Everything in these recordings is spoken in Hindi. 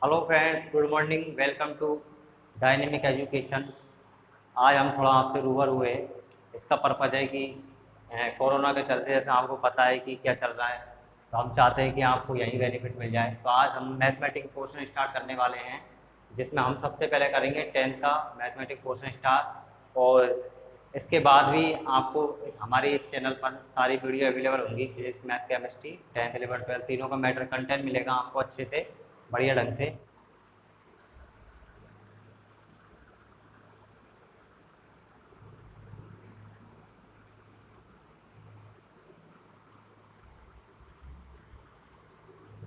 Hello friends, good morning. Welcome to Dynamic Education. आज हम थोड़ा आपसे रूबरू हुए। इसका पर्पज़ है कि कोरोना के चलते जैसे आपको पता है कि क्या चल रहा है, तो हम चाहते हैं कि आपको यही बेनिफिट मिल जाए। तो आज हम मैथमेटिक्स पोर्शन स्टार्ट करने वाले हैं, जिसमें हम सबसे पहले करेंगे 10th का मैथमेटिक्स पोर्शन स्टार्ट। और इसके बाद भी आपको हमारे इस चैनल पर सारी वीडियो अवेलेबल होंगी। Physics, math, chemistry, 10th, 11th, 12th तीनों का मैटर कंटेंट मिलेगा आपको अच्छे से, बढ़िया ढंग से।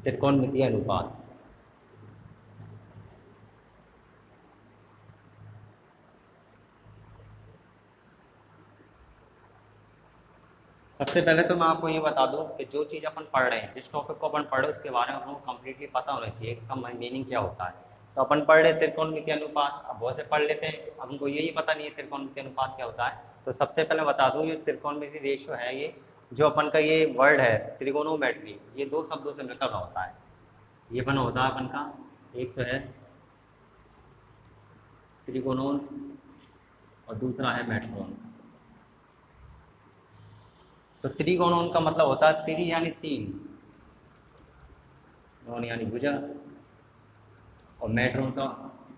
त्रिकोणमितीय अनुपात। सबसे पहले तो मैं आपको ये बता दूं कि जो चीज़ अपन पढ़ रहे हैं, जिस टॉपिक को अपन पढ़ रहे हैं उसके बारे में आपको कम्प्लीटली पता होना चाहिए, इसका मीनिंग क्या होता है। तो अपन पढ़ रहे त्रिकोणमितीय अनुपात, अब बहुत से पढ़ लेते हैं, अब उनको यही पता नहीं है त्रिकोणमितीय अनुपात क्या होता है। तो सबसे पहले बता दूं, ये त्रिकोणमितीय रेशियो है, ये जो अपन का ये वर्ड है त्रिगोनोमेट्री, ये दो शब्दों से मिलकर होता है। ये बना होता है अपन का, एक तो है त्रिगोनोन और दूसरा है मेट्रोन। तो त्रिगोणोन का मतलब होता है त्रि यानी तीन, नॉन यानी भुजा, और मेट्रोन का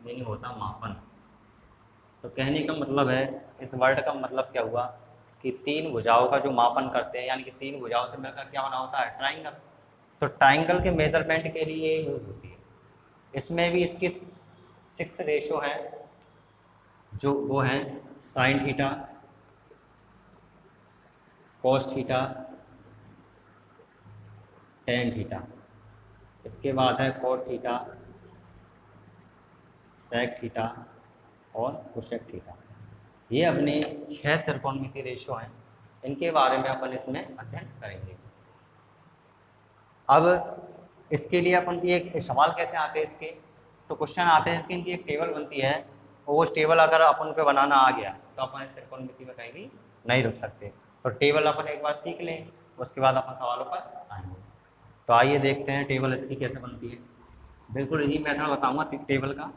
मीनिंग होता मापन। तो कहने का मतलब है, इस वर्ड का मतलब क्या हुआ कि तीन भुजाओं का जो मापन करते हैं, यानी कि तीन भुजाओं से मिलकर क्या बना होता है, ट्राइंगल। तो ट्राइंगल के मेजरमेंट के लिए यूज होती है। इसमें भी इसकी 6 रेशो है, जो वो हैं sign theta, cos theta, tan theta. इसके बाद है कॉट थीटा, सेक थीटा और कोसेक थीटा। ये अपने 6 त्रिकोणमितीय रेशो हैं, इनके बारे में अपन इसमें अध्ययन करेंगे। अब इसके लिए अपन की एक सवाल कैसे आते हैं इसके, तो क्वेश्चन आते हैं इसके, इनकी एक टेबल बनती है, और वो टेबल अगर अपन पे बनाना आ गया तो अपन इस त्रिकोणमिति में कहीं भी नहीं रुक सकते। तो टेबल अपन एक बार सीख लें, उसके बाद अपन सवालों पर आएंगे। तो आइए देखते हैं टेबल इसकी कैसे बनती है। बिल्कुल इजी मेथड बताऊंगा टेबल का।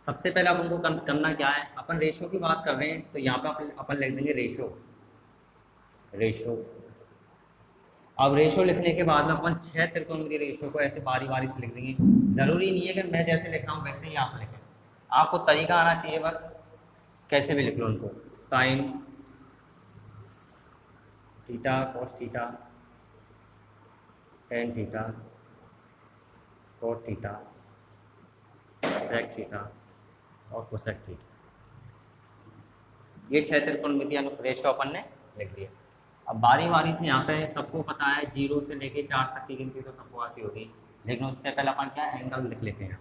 सबसे पहले अपन को करना क्या है, अपन रेशो की बात कर रहे हैं, तो यहाँ पे अपन लिख देंगे रेशो। रेशो। अब रेशो लिखने के बाद में अपन 6 त्रिकोणमितीय रेशो को ऐसे बारी बारी से लिख देंगे। जरूरी नहीं है कि मैं जैसे लिख रहा हूँ वैसे ही आप लिखें, आपको तरीका आना चाहिए, बस कैसे भी लिख लो उनको। Sine theta, cos theta, tan theta, cot theta, sec theta और कोसेक थीटा। ये 6 त्रिकोणमितीय रेशो अपन ने लिख दिया। अब बारी बारी से यहाँ पे सबको पता है 0 से लेके 4 तक की गिनती तो सबको आती होगी, लेकिन उससे पहले अपन क्या एंगल लिख लेते हैं।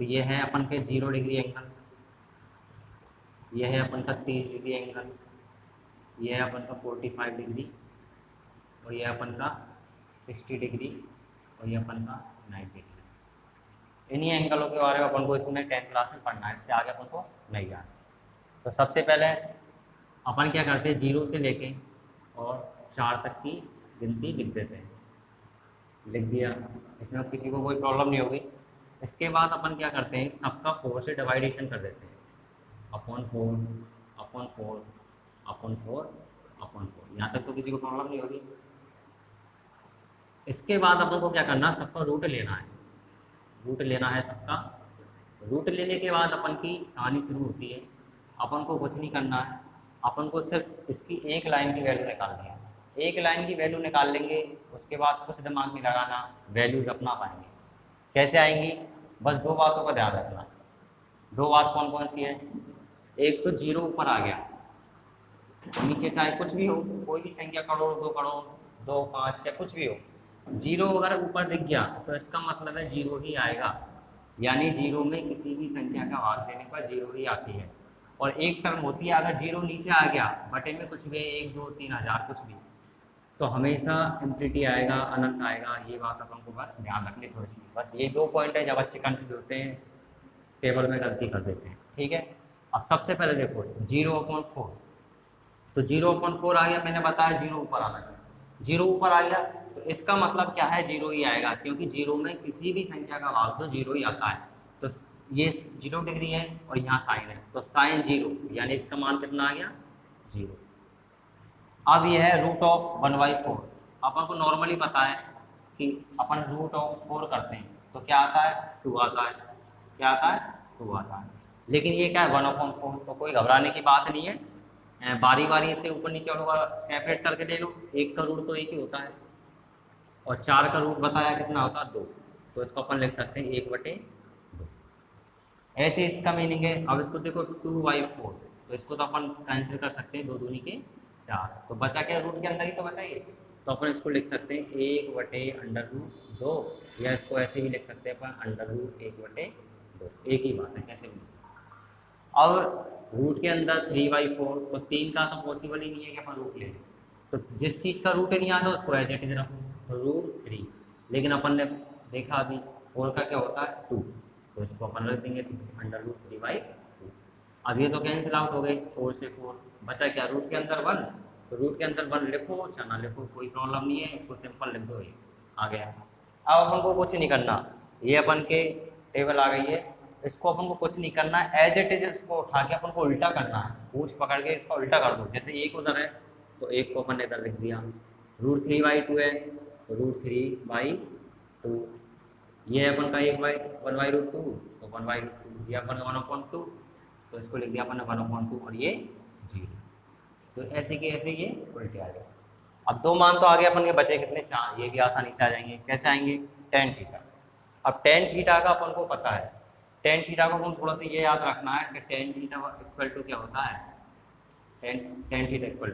तो ये है अपन के 0 डिग्री एंगल, ये है अपन का 30 डिग्री एंगल, ये है अपन का 45 डिग्री, और ये अपन का 60 डिग्री, और ये अपन का 90 डिग्री। इन्हीं एंगलों के बारे में अपन को इसमें 10th क्लास में पढ़ना है, इससे आगे अपन को नहीं जाना। तो सबसे पहले अपन क्या करते हैं, 0 से लेके और 4 तक की गिनती लिख देते हैं। लिख दिया, इसमें किसी को कोई प्रॉब्लम नहीं होगी। इसके बाद अपन क्या करते हैं, सबका 4 से डिवाइडेशन कर देते हैं, अपॉन 4, अपॉन 4, अपॉन 4, अपॉन 4। यहाँ तक तो किसी को प्रॉब्लम नहीं होगी। इसके बाद अपन को क्या करना, सबका रूट लेना है। रूट लेना है सबका। रूट लेने के बाद अपन की कहानी शुरू होती है। अपन को कुछ नहीं करना है, अपन को सिर्फ इसकी एक लाइन की वैल्यू निकालनी है। एक लाइन की वैल्यू निकाल लेंगे, उसके बाद कुछ दिमाग में लगाना, वैल्यूज़ अपना पाएंगे। कैसे आएंगी, बस दो बातों का ध्यान रखना। दो बात कौन कौन सी है, एक तो 0 ऊपर आ गया, नीचे चाहे कुछ भी हो, कोई भी संख्या, करोड़, 2 करोड़, 2, 5 या कुछ भी हो, 0 अगर ऊपर दिख गया तो इसका मतलब है 0 ही आएगा। यानी 0 में किसी भी संख्या का भाग देने पर 0 ही आती है। और एक टर्म होती है, अगर 0 नीचे आ गया, बटे में कुछ भी, 1, 2, 3, 1000 कुछ भी, तो हमेशा इंफिनिटी आएगा, अनंत आएगा। ये बात अपन को बस ध्यान रखनी थोड़ी सी। बस ये 2 पॉइंट है, जब बच्चे कंफ्यूज होते हैं टेबल में गलती कर देते हैं। ठीक है। अब सबसे पहले देखो 0/4, तो 0/4 आ गया, मैंने बताया 0 ऊपर आना चाहिए। 0 ऊपर आ गया तो इसका मतलब क्या है, जीरो ही आएगा, क्योंकि जीरो में किसी भी संख्या का भाग तो जीरो ही आता है। तो ये 0 डिग्री है और यहाँ साइन है, तो साइन जीरो, यानी इसका मान कितना आ गया, जीरो। अब ये है रूट ऑफ 1/4। अपन को नॉर्मली पता है कि अपन रूट ऑफ 4 करते हैं तो क्या आता है, 2 आता है। क्या आता है, 2 आता है। लेकिन ये क्या है, 1/4, तो कोई घबराने की बात नहीं है। बारी बारी से ऊपर नीचे वालों का सेपरेट करके ले लो। एक का रूट तो एक ही होता है, और 4 का रूट बताया कितना होता है, 2। तो इसको अपन लिख सकते हैं 1/2। ऐसे इसका मीनिंग है। अब इसको देखो 2/4, तो इसको तो अपन कैंसिल कर सकते हैं, 2 दूनी के 4, तो बचा क्या, रूट के अंदर ही तो बचा ये। तो अपन इसको लिख सकते हैं 1/√2, या इसको ऐसे भी लिख सकते हैं अपन √1/2, एक ही बात है, कैसे भी। अब रूट के अंदर 3/4, तो 3 का तो पॉसिबल ही नहीं है कि अपन रूट ले लें। तो जिस चीज़ का रूट नहीं आता उसको एज इट इज रखो, तो √3। लेकिन अपन ने देखा अभी 4 का क्या होता है, 2, तो इसको अपन रख देंगे √3/2। अब ये तो कैंसिल आउट हो गए, 4 से 4 बचा क्या, रूट के अंदर 1, तो रूट के अंदर 1 लिखो चाहे ना लिखो कोई प्रॉब्लम नहीं है, इसको सिंपल लिख दो, ये आ गया। अब अपन को कुछ नहीं करना, ये अपन के टेबल आ गई है, इसको अपन को कुछ नहीं करना है, एज इट इज इसको उठा के अपन को उल्टा करना है, पूछ पकड़ के इसका उल्टा कर दो। जैसे एक उधर है तो एक को अपन ने इधर लिख दिया, √3/2 है तो √3/2, ये है अपन का 1/√2, तो 1/√2, ये अपन 1/2, तो इसको लिख दिया अपन ने 1/2, और ये 0। तो ऐसे के ऐसे ये उल्टे आ गए। अब 2 मान तो आगे अपन के बचे कितने, 4, ये भी आसानी से आ जाएंगे। कैसे आएंगे, tan थीटा। अब tan थीटा का अपन को पता है, tan थीटा को अपन थोड़ा सा ये याद रखना है कि tan थीटा इक्वल टू क्या होता है, tan theta equal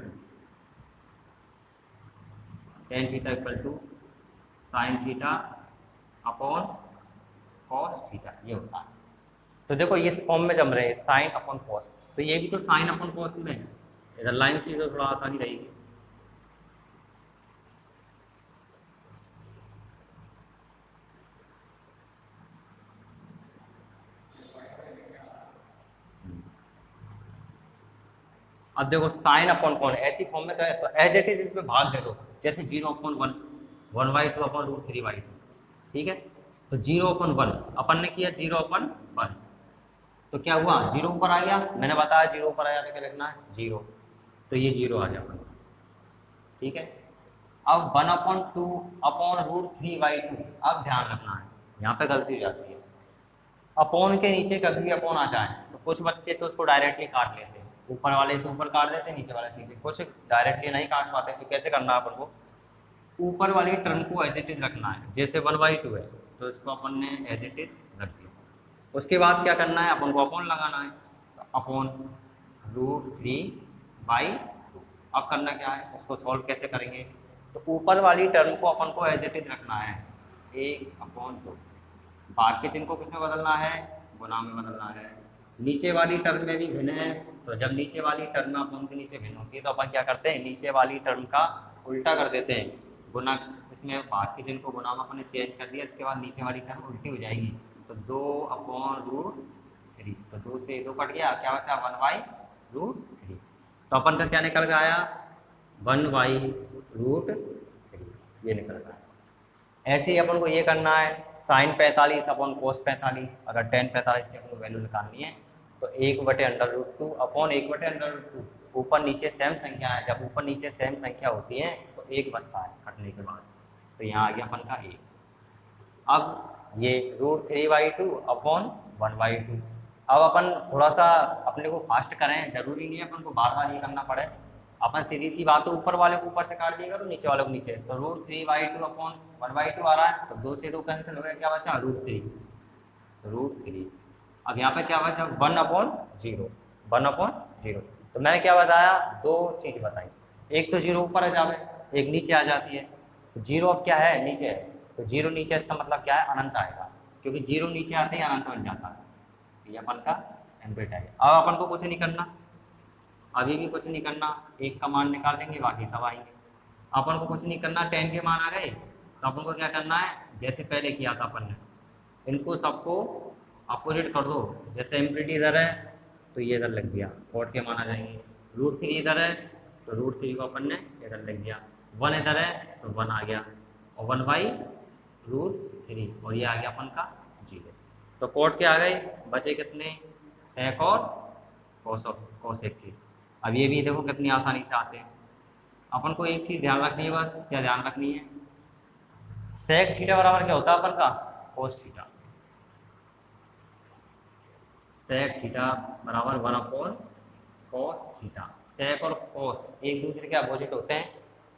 to sin theta upon cos theta, ये होता है। तो देखो इस फॉर्म में जम रहे हैं, sin अपॉन cos, तो ये भी तो sin अपॉन cos में है, इधर लाइन की तो थोड़ा आसानी रहेगी। अब देखो साइन अपॉन कौन, ऐसी फॉर्म में तो एज इट इज इसमें भाग दे दो, जैसे 0/1, 1/2 ठीक है। तो 0/1 अपन ने किया 0/1, तो क्या हुआ, 0 ऊपर आ गया, मैंने बताया 0 ऊपर आया तो क्या लिखना है, 0, तो ये 0 आ गया अपन, ठीक है। अब 1/2 अपॉन √3/2, अब ध्यान रखना है, यहाँ पे गलती हो जाती है, अपॉन के नीचे कभी भी अपॉन आ जाए तो कुछ बच्चे तो उसको डायरेक्टली काट लेते हैं, ऊपर वाले से ऊपर काट देते हैं, नीचे वाले से नीचे, कुछ डायरेक्टली नहीं काट पाते। तो कैसे करना है अपन को, ऊपर वाली टर्म को एज इट इज रखना है, जैसे 1/2 है तो इसको अपन ने एज इट इज रख दिया। उसके बाद क्या करना है, अपन को अपॉन लगाना है, तो अपॉन √3/2। अब करना क्या है, इसको सॉल्व कैसे करेंगे, तो ऊपर वाली टर्म को अपन को एज इट इज रखना है 1/2, भाग के चिन्ह को किसमें बदलना है, गुना में बदलना है। नीचे वाली टर्म में भी भिन्न है, तो जब नीचे वाली टर्म अपन के नीचे भिन्न होती है तो अपन क्या करते हैं, नीचे वाली टर्म का उल्टा कर देते हैं, गुना, इसमें भाग के चिन्ह को गुना में अपन ने चेंज कर दिया, इसके बाद नीचे वाली टर्म उल्टी हो जाएगी, तो 2/√3, तो 2 से 2 कट गया, क्या बचा 1/√3, तो अपन का क्या निकल गया आया 1/√3, ये निकल गया। ऐसे ही अपन को ये करना है sin 45 अपॉन cos 45, अगर tan 45 की अपन को वैल्यू निकालनी है तो 1/√2 अपॉन 1/√2, ऊपर नीचे सेम संख्या है, जब ऊपर नीचे सेम संख्या होती है तो एक बचता है कटने के बाद, तो यहाँ आ गया अपन का 1। अब ये √3/2 अपॉन 1/2। अब अपन थोड़ा सा अपने को फास्ट करें, जरूरी नहीं है अपन को बार बार ये करना पड़े, अपन सीधी सी बात, तो ऊपर वाले को ऊपर से काट दिएगा तो नीचे वाले को नीचे, तो √3/2 अपॉन 1/2 आ रहा है, तो 2 से 2 कैंसिल हो गया, क्या बचा √3। अब यहाँ पे क्या बचा 1/0, 1/0। तो मैंने क्या बताया, 2 चीज़ बताई, एक तो 0 ऊपर आ जावे, एक नीचे आ जाती है, तो 0 अब क्या है, नीचे है, तो 0 नीचे, इसका मतलब क्या है, अनंत आएगा, क्योंकि 0 नीचे आते ही अनंत बन जाता है, ये अपन का एम्प्लीट है। अब अपन को कुछ नहीं करना, अभी भी कुछ नहीं करना, एक का मान निकाल देंगे बाकी सब आएंगे। अपन को कुछ नहीं करना, 10 के मान आ गए तो अपन को क्या करना है, जैसे पहले किया था अपन ने, इनको सबको अपोजिट कर दो, जैसे एम्प्लीटी इधर है तो ये इधर लग दिया, कॉट के मान आ जाएंगे, √3 इधर है तो √3 को अपन ने इधर लग दिया, 1 इधर है तो 1 आ गया, और 1/√3 और ये आ गया अपन का 0। तो कोट के आ गए, बचे कितने, सेक और कोसेक के। अब ये भी देखो कितनी आसानी से आते हैं। अपन को एक चीज़ ध्यान रखनी है, बस क्या ध्यान रखनी है, सेक थीटा बराबर क्या होता है अपन का, कोस थीटा। सेक थीटा बराबर 1/cos थीटा। सेक और कोस एक दूसरे के अपोजिट होते हैं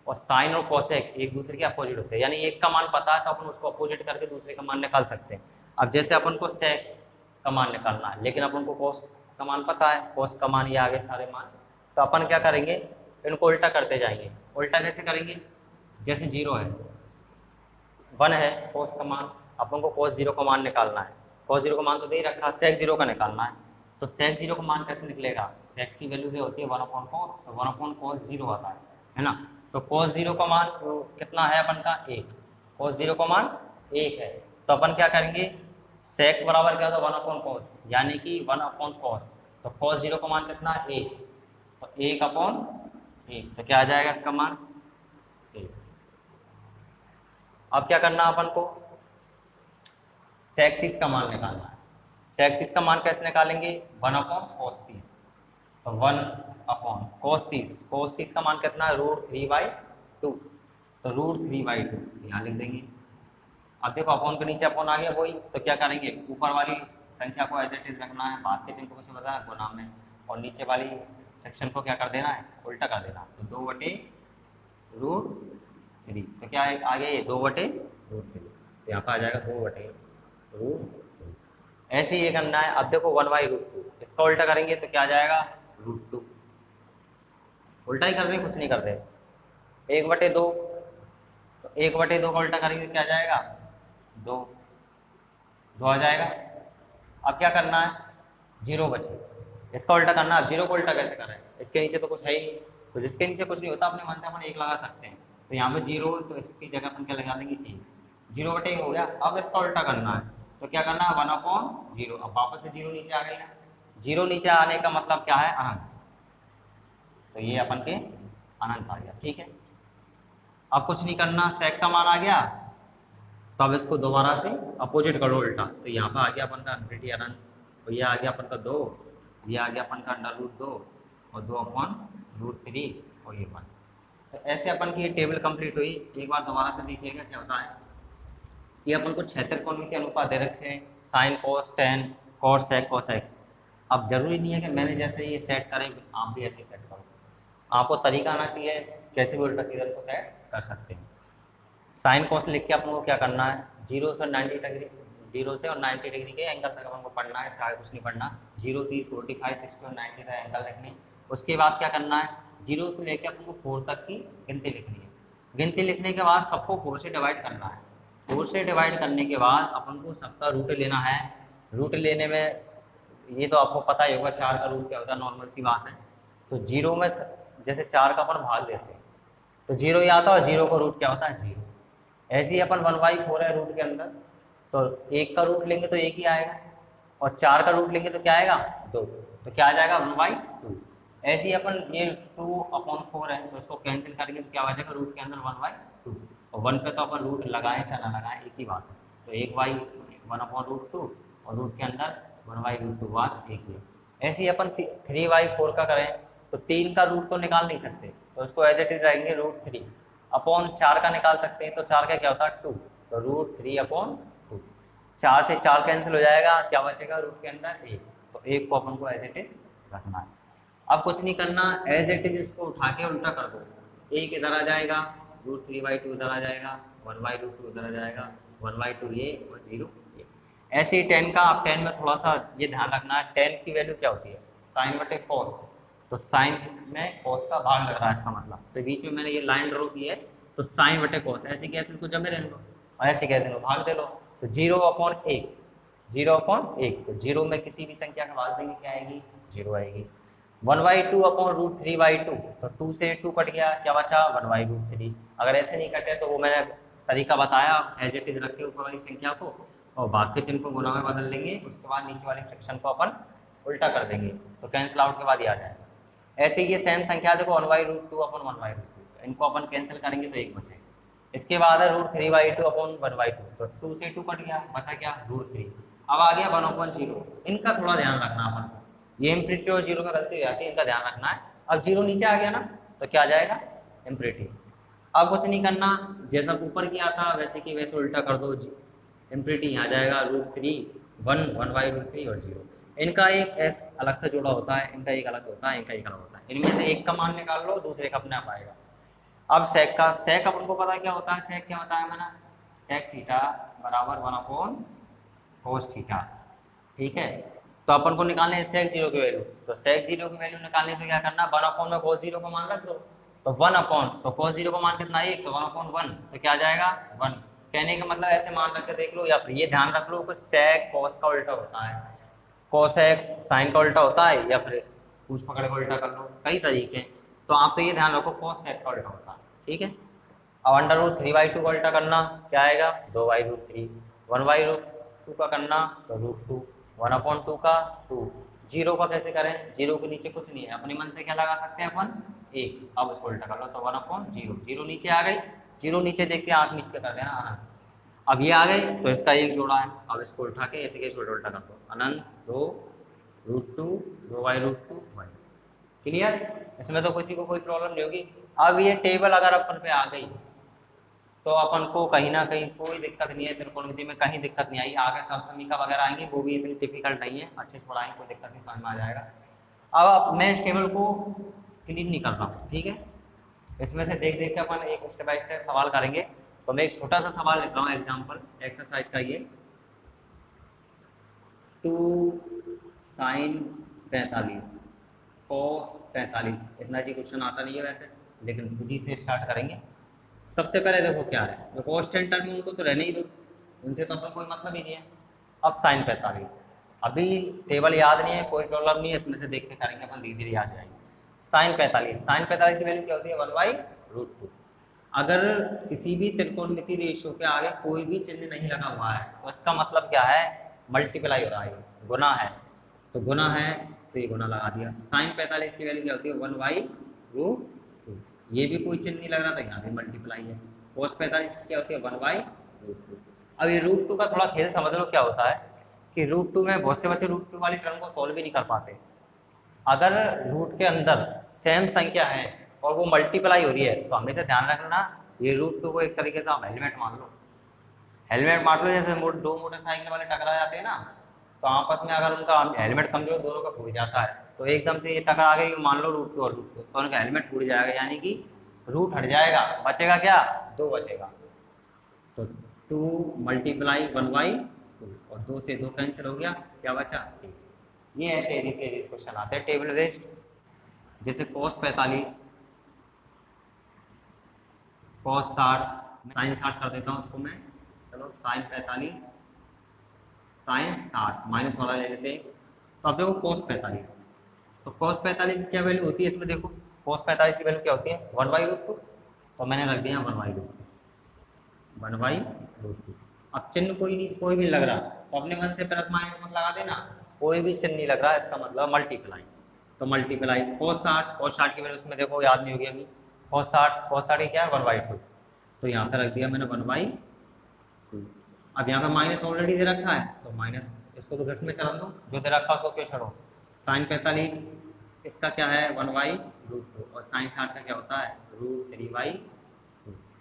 और साइन और कोसेक एक दूसरे के अपोजिट होते हैं, यानी एक का मान पता है तो अपन उसको अपोजिट करके दूसरे का मान निकाल सकते हैं। अब जैसे अपन को सेक का मान निकालना है लेकिन अपन को कोस का मान पता है, कोस का मान ये आगे सारे मान, तो अपन क्या करेंगे, इनको उल्टा करते जाएंगे। उल्टा कैसे करेंगे, जैसे 0 है, 1 है कोस का मान, अपन को कोस 0 का मान निकालना है। कोस 0 का मान तो दे ही रखा, सेक 0 का निकालना है। तो सेक 0 का मान कैसे निकलेगा, सेक की वैल्यू क्या होती है 1/cos, तो 1/cos 0 आता है ना। तो cos 0 का मान तो कितना है अपन का 1, cos 0 का मान 1 है। तो अपन क्या करेंगे, सेक बराबर क्या होता है 1/cos, यानी कि 1/cos, तो cos 0 का मान कितना 1, तो 1/1, तो क्या आ जाएगा इसका मान 1। अब क्या करना अपन को, सेक 30 का मान निकालना है। सेक 30 का मान कैसे निकालेंगे, 1/cos 30, तो 1/cos 30, cos 30 का मान कितना है √3/2, तो √3/2 यहाँ लिख देंगे। अब देखो अपॉन के नीचे अपॉन आ गया वही, तो क्या करेंगे, ऊपर वाली संख्या को एज इट इज रखना है, बाद के चिन्ह को कैसे बताया गुणा में, और नीचे वाली सेक्शन को क्या कर देना है, उल्टा कर देना। तो 2/√3, तो क्या आ गया ये 2/√3, तो यहाँ पर आ जाएगा 2/√3। ऐसे ही ये करना है। अब देखो 1/√2, इसका उल्टा करेंगे तो क्या आ जाएगा √2, उल्टा ही कर रहे, कुछ नहीं कर रहे। 1/2, तो 1/2 का उल्टा करेंगे क्या आ जाएगा 2 आ जाएगा। अब क्या करना है, 0 बचे, इसका उल्टा करना है। अब 0 को उल्टा कैसे करें, इसके नीचे तो कुछ है ही नहीं, तो जिसके नीचे कुछ नहीं होता अपने मन से अपन 1 लगा सकते हैं। तो यहाँ पे 0, तो इसकी जगह अपन क्या लगा देंगे 1, 0/1 हो गया। अब इसका उल्टा करना है, तो क्या करना है 1/0, अब वापस से 0 नीचे आ गई ना, 0 नीचे आने का मतलब क्या है अनंत, तो ये अपन के अनंत आ गया, ठीक है। अब कुछ नहीं करना, सेक का मान आ गया, तो अब इसको दोबारा से अपोजिट करो उल्टा, तो यहाँ पर आ गया अपन का इनफिनिटी अनंत, तो ये आ गया अपन का 2, ये आ गया अपन का √2 और 2/√3 और ये 1। तो ऐसे अपन की ये टेबल कंप्लीट हुई। एक बार दोबारा से देखिएगा क्या होता है, ये अपन को क्षेत्र कोण के अनुपात दे रखे हैं, sine cos tan cos sec cosec. अब जरूरी नहीं है कि मैंने जैसे ये सेट करें आप भी ऐसे सेट करो, आपको तरीका आना चाहिए, कैसे भी उल्टा सीधा को सेट कर सकते हैं। साइन कॉस लिख के अपन को क्या करना है, 0 से 90 डिग्री, 0 से और 90 डिग्री के एंगल तक अपन को पढ़ना है, सारे कुछ नहीं पढ़ना। 0, 30, 45, 60 और 90 का एंगल लिखने। उसके बाद क्या करना है, 0 से लेकर अपन को 4 तक की गिनती लिखनी है। गिनती लिखने के बाद सबको 4 से डिवाइड करना है। 4 से डिवाइड करने के बाद अपन को सबका रूट लेना है। रूट लेने में ये तो आपको पता ही होगा 4 का रूट क्या होता है, नॉर्मल सी बात है। तो 0 में जैसे 4 का अपन भाग देते हैं तो 0 ही आता है, और 0 का रूट क्या होता है 0। ऐसे ही अपन 1/4 है रूट के अंदर, तो 1 का रूट लेंगे तो 1 ही आएगा, और 4 का रूट लेंगे तो क्या आएगा 2, तो क्या आ जाएगा 1/2। ऐसे ही अपन ये 2/4 है, तो इसको कैंसिल करेंगे तो क्या आ जाएगा रूट के अंदर 1/2, और 1 पे तो अपन रूट लगाएं चाहे ना लगाएं एक ही बात है। तो 1/1/√2 और रूट के अंदर 1/√2 बात एक ही। ऐसे ही अपन 3/4 का करें तो 3 का रूट तो निकाल नहीं सकते, तो इसको एज इट इज रहेंगे √3 अपॉन 4 का निकाल सकते हैं, तो 4 का क्या होता है 2, तो √3/2। 4 से 4 कैंसिल हो जाएगा, क्या बचेगा रूट के अंदर 1, तो 1 को अपन को एज इट इज रखना है। अब कुछ नहीं करना, एज इट इज इसको उठा के उल्टा कर दो, 1 इधर आ जाएगा, √3/2 इधर आ जाएगा, 1/2 इधर आ जाएगा, 1/2 ये और 0 ये। ऐसे ही 10 का, आप 10 में थोड़ा सा ये ध्यान रखना है, 10 की वैल्यू क्या होती है sin/cos, तो साइन में कॉस का भाग लग रहा है इसका मतलब, तो बीच में मैंने ये लाइन ड्रॉ की है, तो sin/cos, ऐसे कैसे इसको जमे रहने दो और ऐसे कैसे लो भाग दे लो, तो 0/1, 0/1, तो 0 में किसी भी संख्या का भाग देंगे क्या आएगी 0 आएगी। 1/2/√3/2, तो 2 से 2 कट गया, क्या बचा 1/√3। अगर ऐसे नहीं कटे तो वो मैंने तरीका बताया, एज इट इज रख के ऊपर वाली संख्या को और भाग के चिन्ह को गुणा में बदल लेंगे, उसके बाद नीचे वाली फ्रैक्शन को अपन उल्टा कर देंगे, तो कैंसिल आउट के बाद ये आ जाएगा। ऐसे ये सेम संख्या देखो 1/√2 अपन 1/√2, इनको अपन कैंसिल करेंगे तो 1 बचेगा, इसके बाद है √3/2 अपॉन 1/2, तो 2 से 2 कट गया, बचा क्या √3। अब आ गया 1/0। इनका थोड़ा ध्यान रखना अपन को, ये इम्प्रिटी और जीरो में गलती हो जाती है, इनका ध्यान रखना है। अब जीरो नीचे आ गया ना, तो क्या आ जाएगा इम्प्रिटी। अब कुछ नहीं करना, जैसा ऊपर किया था वैसे कि वैसे उल्टा कर दो, इम्प्रिटी यहाँ जाएगा √3, 1/√3 और 0। इनका एक अलग से जोड़ा होता है, इनका एक अलग होता है, इनका एक अलग होता है। इनमें से एक का मान निकाल लो, दूसरे का अपने आप आएगा। अब सेक का, सेक अपन को पता क्या होता है, सेक क्या बताया मैंने, सेक थीटा बराबर 1/cos थीटा। ठीक है, तो अपन को निकालने सेक जीरो की वैल्यू, तो सेक जीरो की वैल्यू निकालने तो क्या करना, 1/, में cos जीरो का मान रख दो, तो 1/, तो cos जीरो का मान कितना है 1, तो 1/1, तो क्या आ जाएगा 1। कहने का मतलब ऐसे मान रख के देख लो, या फिर ये ध्यान रख लो कि सेक cos का उल्टा होता है, कोसेक साइन का उल्टा होता है, या फिर पूछ पकड़ का उल्टा कर लो, कई तरीके हैं। तो आप तो ये ध्यान रखो कोसेक का उल्टा होता है। ठीक है, अब √3/2 का उल्टा करना क्या आएगा 2/√3, 1/√2 का करना तो √2, 1/2 का 2। जीरो का कैसे करें, जीरो के नीचे कुछ नहीं है, अपने मन से क्या लगा सकते हैं अपन 1। अब उसको उल्टा कर लो तो 1/0, जीरो नीचे आ गई, जीरो नीचे देख के आँख नीचे कर देना अनंत। अब ये आ गए तो इसका एक जोड़ा है, अब इसको उठा के ऐसे कैसे उल्टा कर दो, अनंत 2 √2 2/√2 1। क्लियर, इसमें तो किसी को कोई प्रॉब्लम नहीं होगी। अब ये टेबल अगर अपन पे आ गई तो अपन को कहीं ना कहीं कोई दिक्कत नहीं है, त्रिकोणमिति में कहीं दिक्कत नहीं आई। आगे समीकरण वगैरह आएंगे, वो भी इतनी डिफिकल्ट नहीं है, अच्छे से पढ़ाएंगे, कोई दिक्कत नहीं, समझ में आ जाएगा। अब मैं इस टेबल को क्लीन नहीं कर रहा हूँ, ठीक है, इसमें से देख देख के अपन एक स्टेप बाय स्टेप सवाल करेंगे। तो मैं एक छोटा सा सवाल लिख रहा हूँ एग्जाम्पल एक्सरसाइज का, ये 2 sin 45 cos 45, इतना जी क्वेश्चन आता नहीं है वैसे, लेकिन जी से स्टार्ट करेंगे। सबसे पहले देखो क्या है, जो कांस्टेंट टर्म उनको तो रहने ही दो, उनसे तो अपन कोई मतलब ही नहीं है। अब sin 45, अभी टेबल याद नहीं है, कोई प्रॉब्लम नहीं है, इसमें से देख के करेंगे अपन, धीरे धीरे याद जाएंगे। sin 45 की वैल्यू क्या होती है 1/√2। अगर किसी भी त्रिकोणमिति रेशियो के आगे कोई भी चिन्ह नहीं लगा हुआ है तो इसका मतलब क्या है, मल्टीप्लाई हो रहा है, गुना है, तो गुना है तो ये गुना लगा दिया। sin 45 की वैल्यू क्या होती है 1/√2, ये भी कोई चिन्ह नहीं लग रहा था, यहाँ भी मल्टीप्लाई है। cos 45 क्या होती है 1/√2। अब ये √2 का थोड़ा खेल समझ लो क्या होता है कि √2 में बहुत से बच्चे √2 वाली टर्म को सॉल्व भी नहीं कर पाते। अगर रूट के अंदर सेम संख्या है और वो मल्टीप्लाई हो रही है तो हमेशा ध्यान रखना, ये √2 को एक तरीके से आप हेलमेट मान लो, हेलमेट मान लो। जैसे दो मोटरसाइकिल वाले टकरा जाते हैं ना, तो आपस में अगर उनका हेलमेट कमजोर दोनों का फूट जाता है, तो एकदम से ये टकरा गई, मान लो √2 और √2, तो उनका हेलमेट फूट जाएगा, यानी कि रूट हट जाएगा, बचेगा क्या 2 बचेगा। तो 2 × 1/2 और 2 से 2 कैंसिल हो गया, क्या बचा 3। ये ऐसे क्वेश्चन आते हैं टेबल बेस्ड, जैसे cos 45 cos 60, sin 60 कर देता हूँ उसको मैं, चलो sin 45 sin 60 माइनस वाला ले लेते हैं। तो अब देखो cos 45, तो cos 45 की क्या वैल्यू होती है इसमें, देखो cos 45 की वैल्यू क्या होती है 1/√2, तो मैंने रख दिया 1/√2। अब चिन्ह कोई भी लग रहा, तो अपने मन से प्लस माइनस मत लगा देना, कोई भी चिन्ह नहीं लग रहा, इसका मतलब मल्टीप्लाई, तो मल्टीप्लाई cos 60 की वैल्यू उसमें देखो याद नहीं होगी अभी, cos 60 क्या है 1/2, तो यहाँ पर रख दिया मैंने 1/2। अब यहाँ पे माइनस ऑलरेडी दे रखा है, तो माइनस इसको तो घट में चला दो, जो दे रखा है उसको क्यों छोड़ो। sin 45 इसका क्या है 1/√2 और sin 60 का क्या होता है √3/2।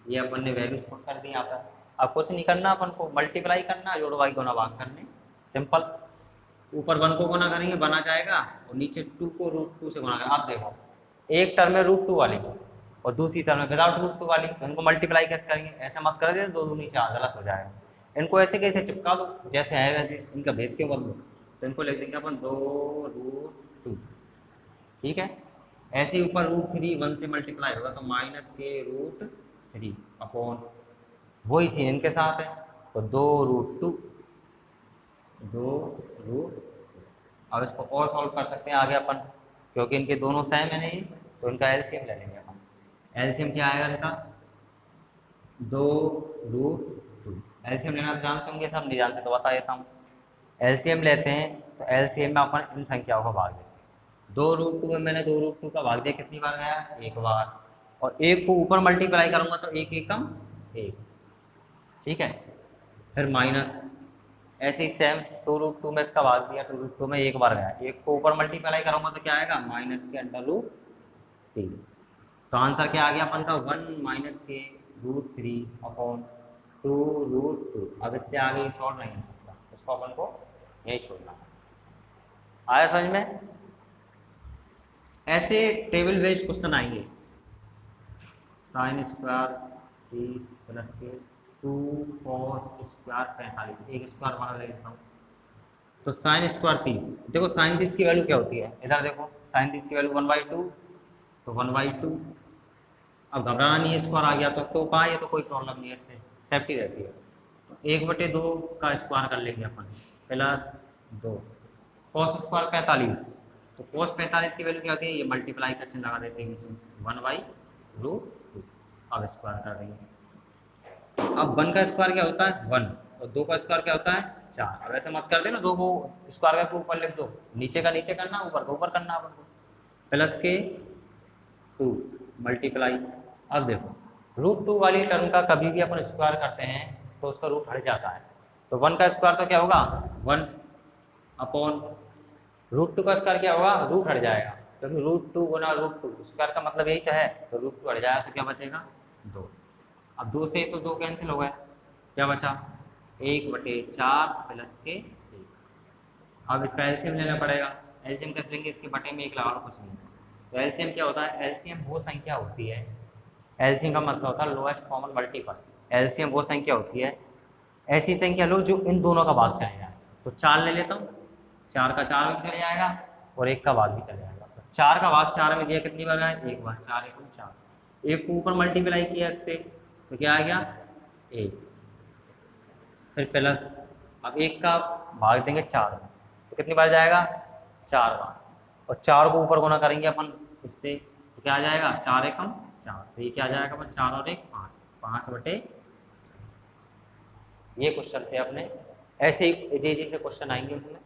ये अपन ने वैल्यूज पुट कर दी यहाँ पर। अब कुछ नहीं करना, अपन को मल्टीप्लाई करना, जोड़ वाई गुना भाग करने, सिंपल। ऊपर 1 को गुना करेंगे 1 आ जाएगा, और नीचे 2 को √2 से गुना करेंगे। अब देखो एक टर्म है √2 वाली और दूसरी टर्म है विदाउट √2 वाली, तो इनको मल्टीप्लाई कैसे करेंगे, ऐसे मत कर दे 2 दूनी 4, गलत हो जाएगा। इनको ऐसे कैसे चिपका दो, जैसे है वैसे, इनका भेज के बदलो, तो इनको लिख देंगे अपन 2√2, ठीक है। ऐसे ही ऊपर √3 1 से मल्टीप्लाई होगा तो -k√3 अपॉन वही सीन इनके साथ है, तो 2√2। अब इसको और सॉल्व कर सकते हैं आगे अपन, क्योंकि इनके दोनों सेम है नहीं, तो इनका एलसीएम ले लेंगे अपन। एलसीएम क्या आएगा इनका 2√2। एलसीएम लेना तो जानते होंगे, सब नहीं जानते तो बता देता हूँ। एलसीएम लेते हैं तो एलसीएम में अपन इन संख्याओं को भाग देते हैं। 2√2 में मैंने 2√2 का भाग दिया, कितनी बार गया 1 बार, और 1 को ऊपर मल्टीप्लाई करूंगा तो 1 एकम 1, ठीक है। फिर माइनस, ऐसे ही सेम 2√2 में इसका भाग दिया, 2√2 में एक बार गया, एक को ऊपर मल्टीप्लाई करूँगा तो क्या आएगा, माइनस के अंडर√3। तो आंसर क्या आ गया अपन का, 1 माइनस के √3/2√2। अब इससे आगे सॉल्व नहीं हो सकता, इसको अपन को यही छोड़ना है। आया समझ में? ऐसे टेबल बेस्ड क्वेश्चन आएंगे, sin² 30 प्लस के 2 cos² 45, एक स्क्वायर बना लेता हूँ। तो sin² 30, देखो sin 30 की वैल्यू क्या होती है, इधर देखो sin 30 की वैल्यू 1/2, तो 1/2। अब घबराना नहीं है, स्क्वायर आ गया तो पाए, ये तो कोई प्रॉब्लम नहीं है, इससे सेफ्टी रहती है। तो 1/2 का स्क्वायर कर लेंगे अपन, प्लस 2 cos² 45, तो cos 45 की वैल्यू क्या होती है, ये मल्टीप्लाई का चिन्ह लगा देते हैं बीच में, 1/√2। अब स्क्वायर कर देंगे। अब 1 का स्क्वायर क्या होता है, 1, और 2 का स्क्वायर क्या होता है, 4। अब ऐसे मत कर देना, 2 को स्क्वायर के ऊपर लिख दो, नीचे का नीचे करना, ऊपर का ऊपर करना अपन को, प्लस के 2 मल्टीप्लाई। अब देखो √2 वाली टर्म का कभी भी अपन स्क्वायर करते हैं तो उसका रूट हट जाता है। तो 1 का स्क्वायर तो क्या होगा, 1 अपॉन √2 का स्क्वायर क्या होगा, रूट हट जाएगा, क्योंकि √2 गुना √2 स्क्वायर का मतलब यही तो है। तो √2 हट जाएगा तो क्या बचेगा, 2। अब 2 से तो 2 कैंसिल हो गए, क्या बचा, 1/4 प्लस के 1। अब इसका एलसीएम लेना पड़ेगा, एलसीएम कैसे लेंगे, इसके बटे में 1 लगा लो, कुछ नहीं। तो एलसीएम क्या होता है, एलसीएम वो संख्या होती है, एलसीएम का मतलब होता है लोएस्ट कॉमन मल्टीपल। एलसीएम वो संख्या होती है, ऐसी संख्या लो जो इन दोनों का भाग चले जाए। तो 4 ले लेता हूँ, 4 का 4 में चले जाएगा और 1 का भाग भी चले जाएगा। तो 4 का भाग 4 में दिया, कितनी बार आया, 1 बार, 4 × 4। 1 को ऊपर मल्टीप्लाई किया इससे, तो क्या आ गया, 1, फिर प्लस, अब 1 का भाग देंगे 4 में, तो कितनी बार जाएगा, 4 बार, और 4 को ऊपर गुना करेंगे अपन इससे, तो क्या आ जाएगा, 4 × 4। तो ये क्या आ जाएगा अपन, 4 और 1 5, 5/। ये क्वेश्चन थे अपने, ऐसे ही से क्वेश्चन आएंगे उसमें।